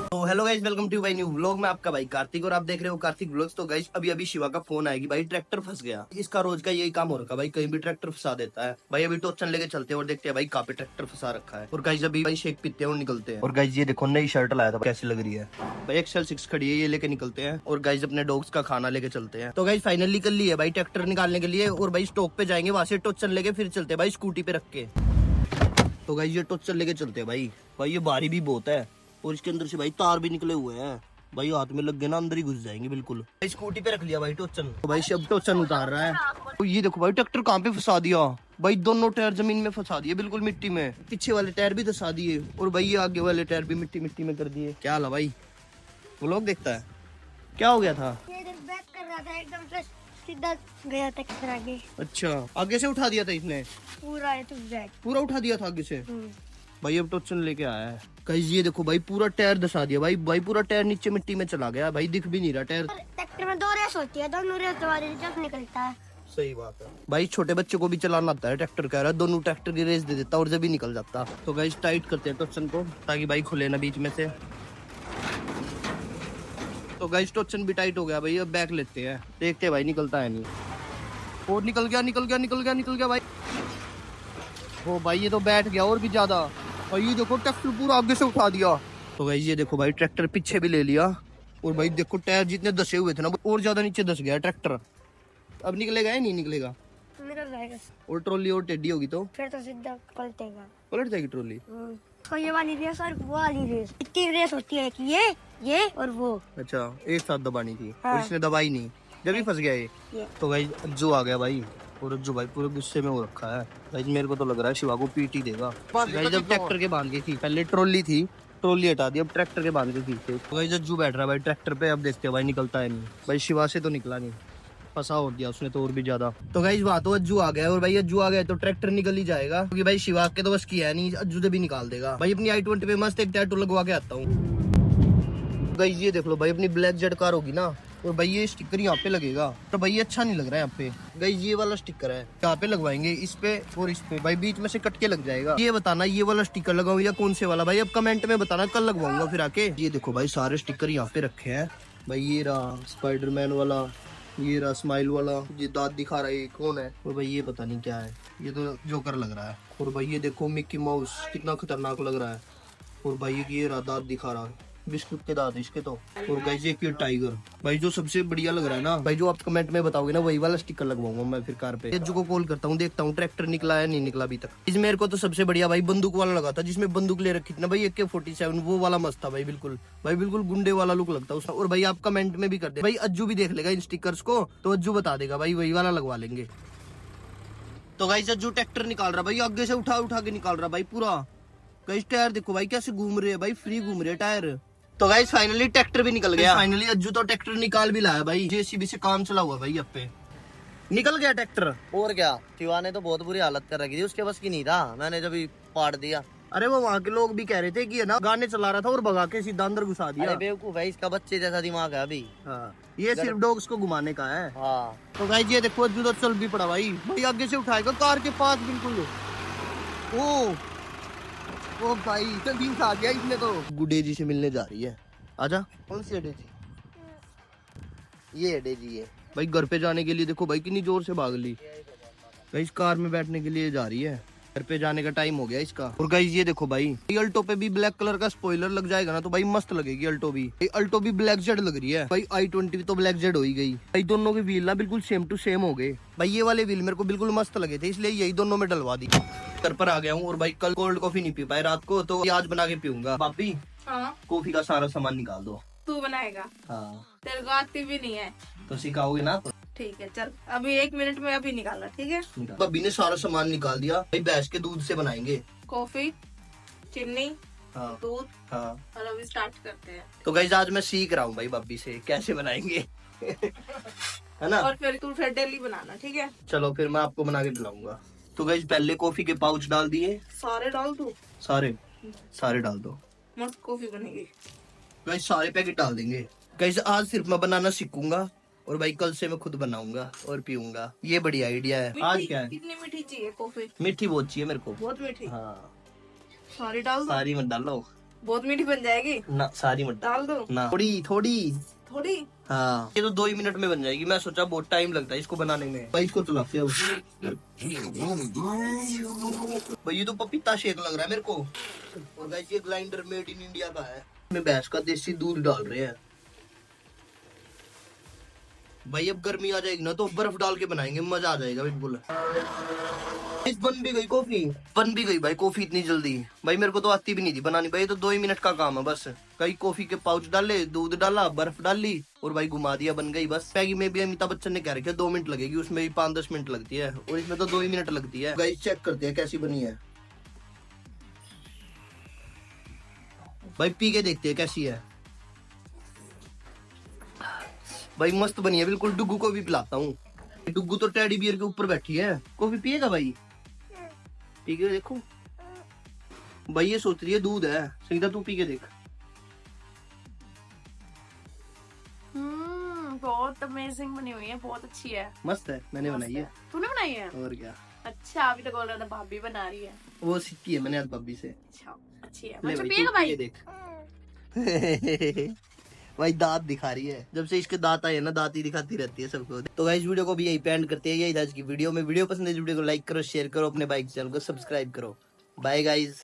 तो hello guys, welcome to my new vlog में आपका भाई कार्तिक और आप देख रहे हो कार्तिक व्लॉग्स। तो गाइस अभी शिवा का फोन आएगी भाई, ट्रैक्टर फंस गया। इसका रोज का यही काम हो रखा भाई, कहीं भी ट्रैक्टर फंसा देता है भाई। अभी टोचन लेके चलते हैं और देखते हैं भाई कहाँ पे ट्रैक्टर फंसा रखा है। और गाइस अभी भाई शेक पीते हैं और निकलते हैं। और गाइस ये देखो नई शर्ट लाया था, कैसी लग रही है भाई। एक्सेल 6 खड़ी है, ये लेके निकलते हैं। और गाइस अपने डॉग्स का खाना लेके चलते हैं। तो गाइस फाइनली निकल ली है भाई ट्रैक्टर निकालने के लिए। और भाई स्टॉक पे जाएंगे, वहां से टोचन लेके फिर चलते हैं भाई स्कूटी पे रख के। तो गाइस ये टोचन लेके चलते हैं भाई ये भारी भी बहुत है। और इसके अंदर से भाई तार भी निकले हुए हैं भाई, हाथ में लग गए ना अंदर ही घुस जाएंगे बिल्कुल। स्कूटी पे रख लिया भाई टोचन। तो भाई सब टोचन उतार रहा है। तो ये देखो भाई ट्रैक्टर कहाँ पे फंसा दिया भाई, दोनों टायर जमीन में फंसा दिए बिल्कुल मिट्टी में। पीछे वाले टायर भी धंसा दिए और भाई ये आगे वाले टायर भी मिट्टी मिट्टी में कर दिए। क्या हाल भाई, वो लोग देखता है क्या हो गया था। ये इधर बैक कर रहा था, एकदम से सीधा गया ट्रैक्टर आगे। अच्छा आगे से उठा दिया था इसने, पूरा है तो बैक पूरा उठा दिया था आगे से भाई। अब टोचन लेके आया है। गाइस ये देखो भाई पूरा टायर धंसा दिया भाई पूरा टायर नीचे मिट्टी में चला गया भाई, दिख भी नहीं रहा टायर। ट्रैक्टर में 2 रेस होती है, दोनों रेस वाले जब निकलता है। सही बात है भाई, छोटे बच्चे को भी चलाना आता है ट्रैक्टर, कह रहा है दोनों ट्रैक्टर की रेस दे देता और जब भी निकल जाता। तो गाइस टाइट करते हैं टोचन को ताकि भाई खुले ना बीच में से। तो गाइस टोचन भी टाइट हो गया भाई, अब बैक लेते हैं, देखते हैं भाई निकलता है नहीं। और निकल गया भाई। ओ भाई ये तो बैठ गया और भी ज्यादा। और ये देखो ट्रैक्टर पूरा आगे से उठा दिया। तो गाइस ये देखो भाई ट्रैक्टर पीछे भी ले लिया। और भाई देखो टायर जितने धसे हुए थे ना और ज्यादा नीचे धस गया ट्रैक्टर। अब निकलेगा या नहीं निकलेगा? निकल जाएगा। और ट्रॉली और टेढ़ी होगी तो फिर तो सीधा पलटेगा, पलट जाएगी ट्रॉली। तो ये वाली रेस और वो वाली रेस, इतनी रेस होती है कि ये और वो। अच्छा एक साथ दबानी थी। हाँ। और इसने दबाई नहीं, जब भी फंस गया ये। तो भाई अज्जू आ गया भाई, और अज्जू भाई पूरे गुस्से में हो रखा है भाई। मेरे को तो लग रहा है शिवा को पीटी देगा भाई। जब ट्रैक्टर के बांध के थी, पहले ट्रॉली थी, ट्रॉली हटा दी, अब ट्रैक्टर के बांध के खींचते। तो भाई अज्जू बैठ रहा है भाई ट्रैक्टर पे, अब देखते हैं भाई निकलता है नहीं। भाई शिवा से तो निकला नहीं, फंसा हो दिया उसने तो और भी ज्यादा। तो गाइस वहाँ तो अज्जू आ गया, और भाई अज्जू आ गया तो ट्रैक्टर निकल ही जाएगा, क्योंकि भाई शिवा के तो बस की है नहीं, अज्जू से भी निकाल देगा भाई। अपनी i20 पे मस्त एक टैटू लगवा के आता हूँ। गाइस ये देख लो भाई अपनी ब्लैक जेट कार होगी ना, और भाई ये स्टिकर यहाँ पे लगेगा। तो भाई ये अच्छा नहीं लग रहा है यहाँ पे। गाइस ये वाला स्टिकर है, यहाँ पे लगवाएंगे इस पे और इस पे भाई, बीच में से कट के लग जाएगा। ये बताना ये वाला स्टिकर लगाऊं या कौन से वाला भाई, अब कमेंट में बताना, कल लगवाऊंगा फिर आके। ये देखो भाई सारे स्टिकर यहाँ पे रखे हैं भाई। ये रहा स्पाइडरमैन वाला, ये रहा स्माइल वाला, ये दांत दिखा रहा है, ये कौन है? और भाई ये पता नहीं क्या है, ये तो जोकर लग रहा है। और भाई ये देखो मिक्की माउस कितना खतरनाक लग रहा है। और भाई ये रहा दांत दिखा रहा है, बिस्कुट के दांत इसके तो। और गाइस ये टाइगर भाई, जो सबसे बढ़िया लग रहा है ना भाई, जो आप कमेंट में बताओगे ना वही वाला स्टिकर लगवाऊंगा मैं फिर कार पे। अज्जू को कॉल करता हूँ, देखता हूँ ट्रैक्टर निकला है नहीं निकला अभी तक। इस मेरे को तो सबसे बढ़िया भाई बंदूक वाला लगा था, जिसमें बंदूक ले रखी थी ना भाई AK-47, वो वाला मस्त था भाई, बिल्कुल गुंडे वाला लुक लगता है उसका। और भाई आप कमेंट में भी कर दे भाई, अज्जू भी देख लेगा इन स्टिकर्स को तो अज्जू बता देगा भाई, वही वाला लगवा लेंगे। तो गाइस अज्जू ट्रैक्टर निकाल रहा भाई, आगे से उठा उठा के निकाल रहा भाई पूरा। गाइस टायर देखो भाई कैसे घूम रहे हैं भाई, फ्री घूम रहे हैं टायर। तो गाइस फाइनली ट्रैक्टर भी निकल गया। फाइनली अज्जू तो ट्रैक्टर निकाल भी लाया भाई, JCB से काम चला हुआ भाई। अब पे निकल गया ट्रैक्टर। और क्या, शिवा ने तो बहुत बुरी हालत कर रखी थी, उसके बस की नहीं था, मैंने जब पाड़ दिया। अरे वो वहाँ के लोग भी कह रहे थे कि है ना गाने चला रहा था और भगा के सीधा अंदर घुसा दिया। अरे बेवकूफ है, इसका बच्चे जैसा दिमाग है अभी। हाँ ये सिर्फ डॉग्स को घुमाने का है। हाँ तो गाइस ये देखो अज्जू तो चल भी पड़ा भाई, भाई आगे से उठाएगा कार के पास बिल्कुल। ओ भाई जल्दी उठा गया इसने तो। गुडे जी से मिलने जा रही है, आजा। कौन सी अड्डे जी? ये अड्डे जी है भाई घर पे जाने के लिए देखो भाई कितनी जोर से भाग ली भाई, इस कार में बैठने के लिए जा रही है। घर पे जाने का टाइम हो गया इसका। और गाइस ये देखो भाई अल्टो पे भी ब्लैक कलर का स्पॉइलर लग जाएगा ना तो भाई मस्त लगेगी अल्टो भी। अल्टो भी ब्लैक जेड लग रही है भाई, i20 तो ब्लैक जेड हो ही गई भाई। दोनों के व्हील ना बिल्कुल सेम टू सेम हो गए भाई। ये वाले व्हील मेरे को बिल्कुल मस्त लगे थे, इसलिए यही दोनों में डलवा दी। घर पर आ गया हूँ और भाई कल कोल्ड कॉफी नहीं पी पाए रात को, तो आज बना के पीऊंगा। भाभी हाँ कॉफी का सारा सामान निकाल दो। तू बनाएगा? हाँ तेरे को आती भी नहीं है। तो सिखाओगे ना? ठीक है चल, अभी 1 मिनट में अभी निकालना, ठीक है? भाभी ने सारा सामान निकाल दिया भाई, भैंस के दूध से बनाएंगे। कॉफी, चीनी, हाँ दूध, हाँ। और अभी स्टार्ट करते हैं। तो गाइस आज मैं सीख रहा हूँ भाई भाभी से कैसे बनाएंगे है ना? और फिर डेली बनाना, ठीक है? चलो फिर मैं आपको बना के पिलाऊंगा। तो गाइस पहले कॉफी के पाउच डाल दिए, सारे डाल दूं? सारे डाल दो। मस्त कॉफी बनेगी। गाइस सारे पैकेट डाल देंगे। गाइस आज सिर्फ मैं बनाना सीखूंगा और भाई कल से मैं खुद बनाऊंगा और पीऊंगा। ये बढ़िया आइडिया है। आज क्या है? कितनी मीठी चाहिए कॉफी? मीठी बहुत चाहिए मेरे को। बहुत मीठी? हाँ सारी डाल दो? सारी मत डालो, बहुत मीठी बन जाएगी। ना सारी मत डाल दो ना, थोड़ी थोड़ी। थोड़ी। हाँ ये तो 2 ही मिनट में बन जाएगी। मैं सोचा बहुत टाइम लगता है इसको बनाने में। भाई इसको चलाते हैं भाई। ये तो पपीता शेक लग रहा है मेरे को। और गाइस ये ग्राइंडर मेड इन इंडिया का है। मैं भैंस का देसी दूध डाल रहे हैं भाई। अब गर्मी आ जाएगी ना तो बर्फ डाल के बनाएंगे, मजा आ जाएगा बिल्कुल। इस बन भी गई कॉफी, बन भी गई भाई कॉफी इतनी जल्दी। भाई मेरे को तो आती भी नहीं थी बनानी भाई। ये तो 2 ही मिनट का काम है बस। कई कॉफी के पाउच डाले, दूध डाला, बर्फ डाली और भाई घुमा दिया, बन गई बस। मैगी में भी अमिताभ बच्चन ने कह रखा है 2 मिनट लगेगी, उसमें भी 5-10 मिनट लगती है और इसमें तो 2 ही मिनट लगती है। गाइस चेक करते हैं कैसी बनी है भाई, पी के देखते हैं कैसी है भाई। मस्त बनी है बिल्कुल। डुगू को भी पिलाता हूँ। डुगू तो टेडी बियर के ऊपर बैठी है। कॉफी पिएगा भाई? पी के देखो भाई। ये सोच रही है दूध है। सीधा तू पी के देख। बहुत अमेजिंग बनी हुई है, बहुत अच्छी है। मस्त है, मैंने बनाई है। तूने बनाई है? और क्या। अच्छा, अभी तो बोल रहा था भाभी बना रही है। वो सीखी है मैंने आज बब्बी से। अच्छा, अच्छी है। ले अच्छा भाई, पिएगा तू पी भाई? के देख भाई दांत दिखा रही है। जब से इसके दांत आए ना, दांत ही दिखाती रहती है सबको। तो गाइस वीडियो को भी यही एंड करते हैं। यही आज की वीडियो में। वीडियो पसंद है वीडियो को लाइक करो, शेयर करो, अपने बाइक चैनल को सब्सक्राइब करो। Bye guys.